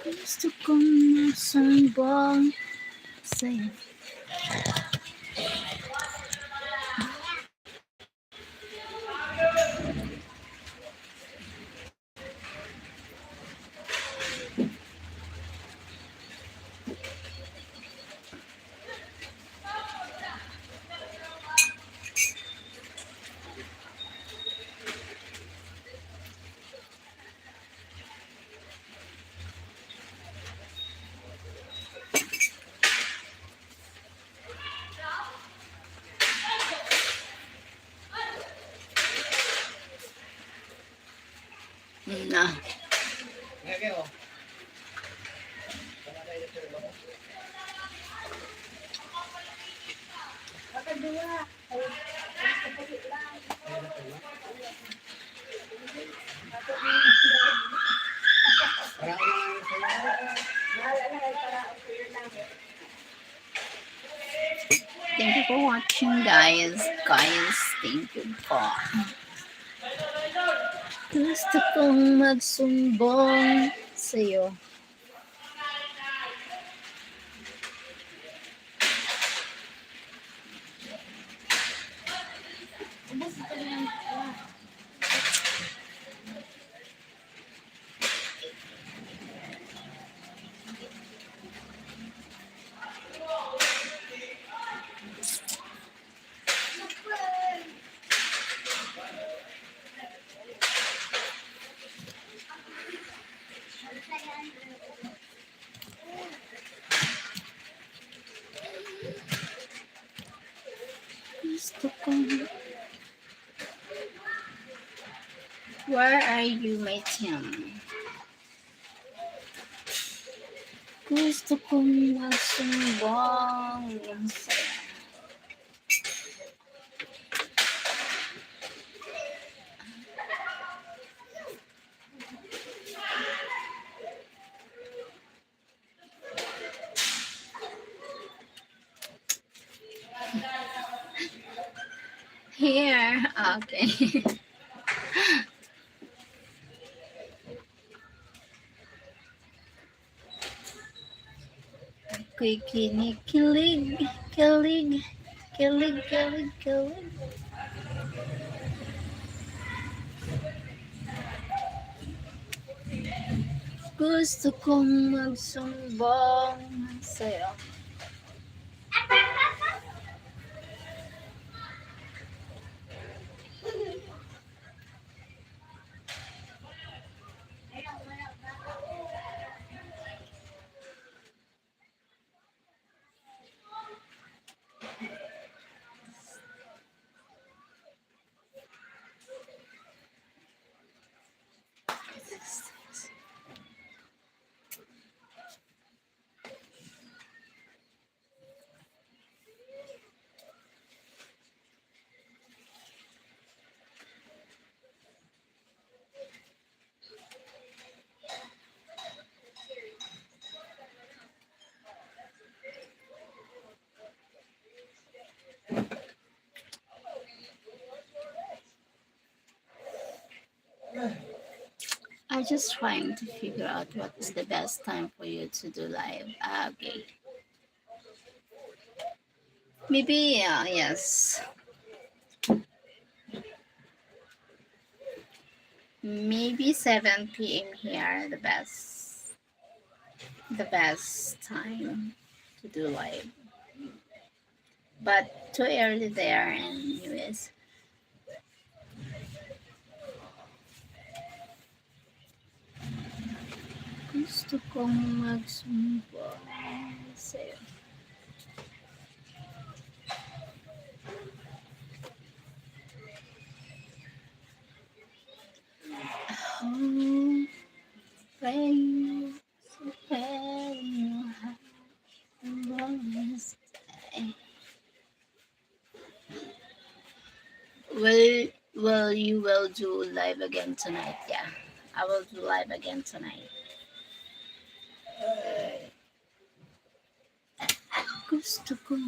Gusto kong masumbong sa'yo. Na. Thank you for watching, guys. Thank you po. Gusto kong magsumbong sa'yo. Gusto kong... Where are you, my Tim? Gusto kong magsumbong sa'yo. Here, okay. Ako'y kinikilig, kilig. Gusto kong magsumbong sa'yo. I'm just trying to figure out what is the best time for you to do live. Okay. Maybe, yes. Maybe 7 p.m. here, the best time to do live. But too early there in US. Gusto kong magsumbong sa'yo. Oh, pray, well, you will do live again tonight. Yeah, I will do live again tonight. Gusto ko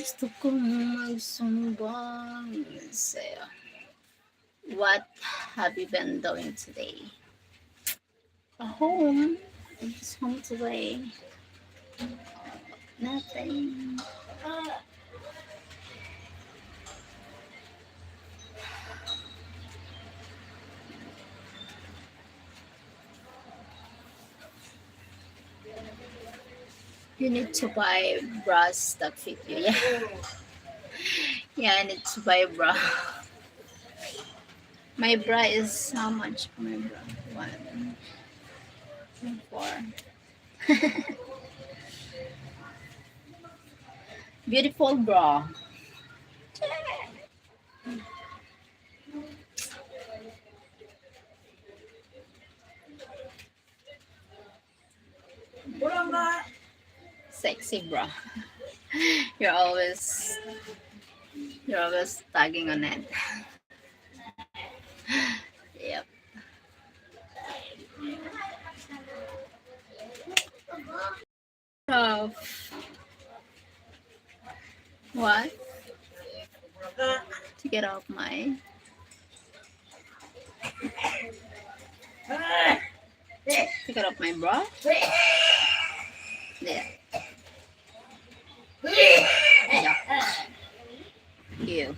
Gusto kong magsumbong sa'yo. What have you been doing today? Home. I'm just home today. Nothing. You need to buy bras that fit you. Yeah. Yeah, I need to buy a bra. My bra is how much? My bra. 1, 4. Beautiful bra. Sexy bra. You're always tagging on it. Yep. Oh, what? To get off my. To get off my bra? Yeah. Yeah. You.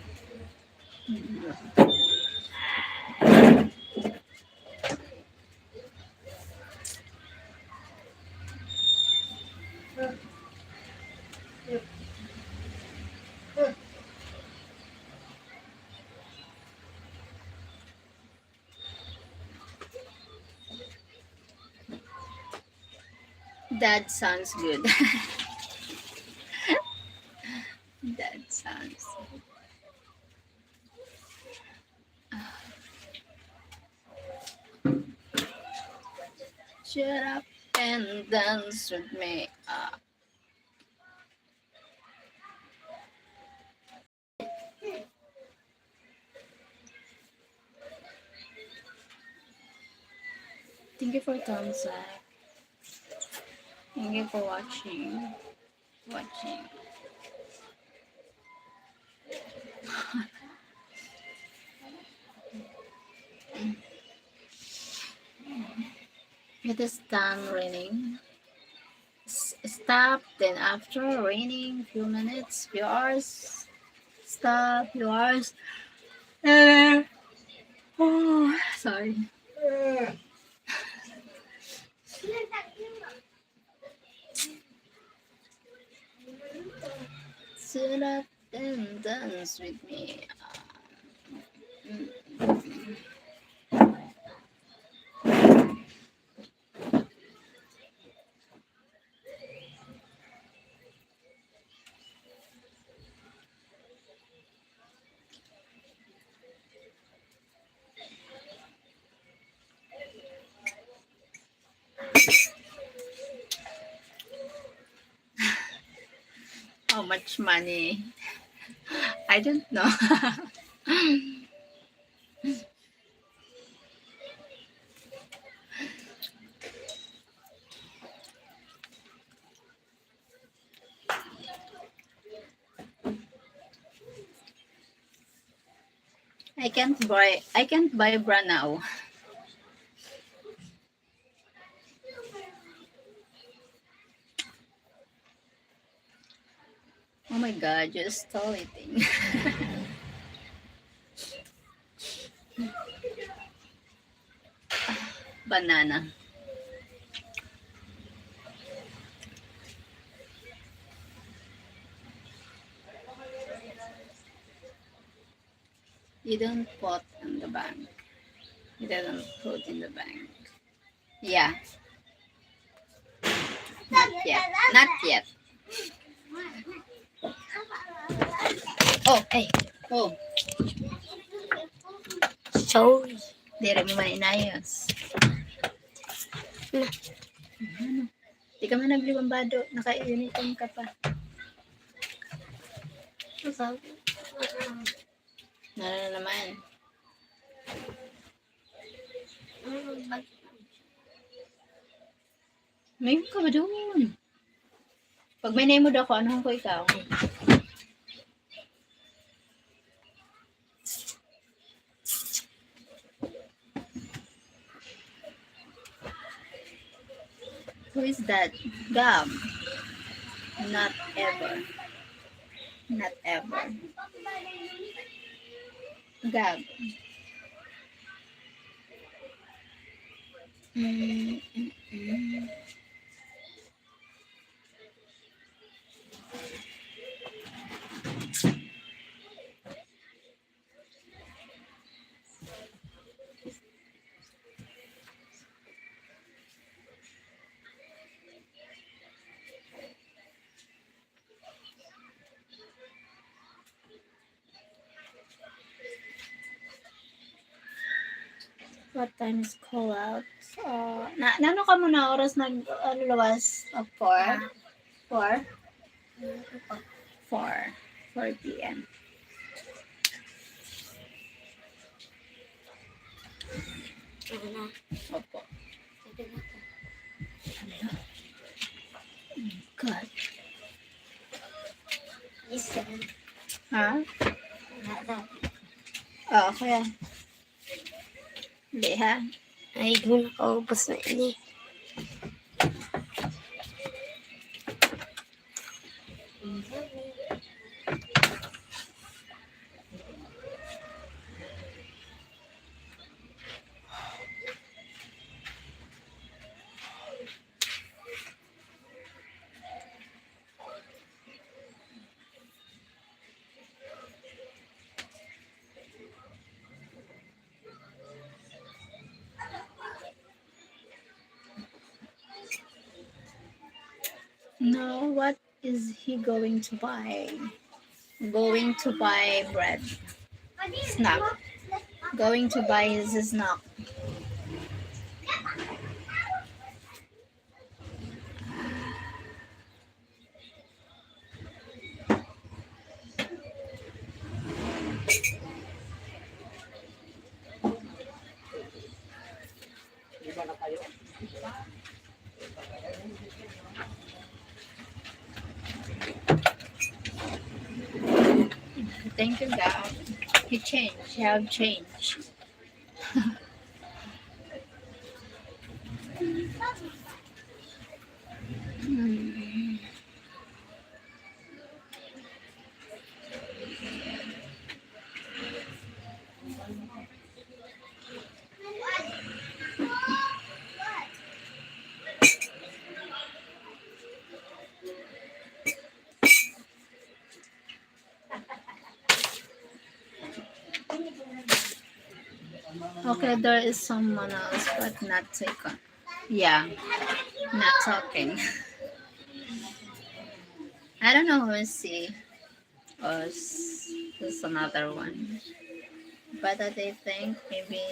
That sounds good. That sounds. Shut up and dance with me. Thank you for thumbs up. Thank you for watching. It is done raining. Stop. Then after raining, few minutes, few hours. Stop. Few hours. Oh, sorry. Sit up and dance with me. How much money? I don't know. I can't buy bra now. Oh my god, you're still eating. Banana. You don't put in the bank. You didn't put in the bank. Yeah, not yet. Not yet. Oh, hey. Oh, Sorry. dire mo man inayos. Ano? Di ka man naglibambado. Naka-uniform ka pa. Ano naman? May ka ba doon? Pag may name mo daw ako, ano ko ikaw? Who is that? Gab. Not ever. Not ever. Gab. Mm, mm, mm. What time is call out? Nano ka muna oras luwas? 4? 4? 4. 4 p.m. Opo. God. Ha? Oo, kaya. Hindi ha? Ay, doon nakaubos na ini. No, what is he going to buy? Going to buy bread. Snack. Going to buy his snack. Thank you, God. He changed. He have changed. Hmm. Okay, there is someone else, but not taken. Yeah, not talking. I don't know who is she. Or there's another one. But I think maybe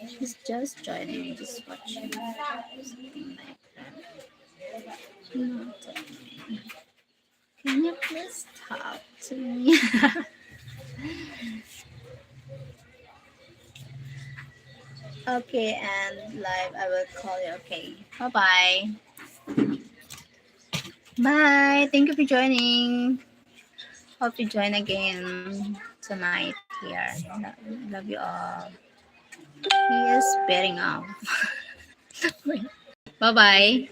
she's just joining, just watching. Something like that. Not talking. Can you please talk to me? Okay, and live, I will call you. Okay, bye bye. Bye. Thank you for joining. Hope you join again tonight here. Love you all. He is betting off. Bye bye.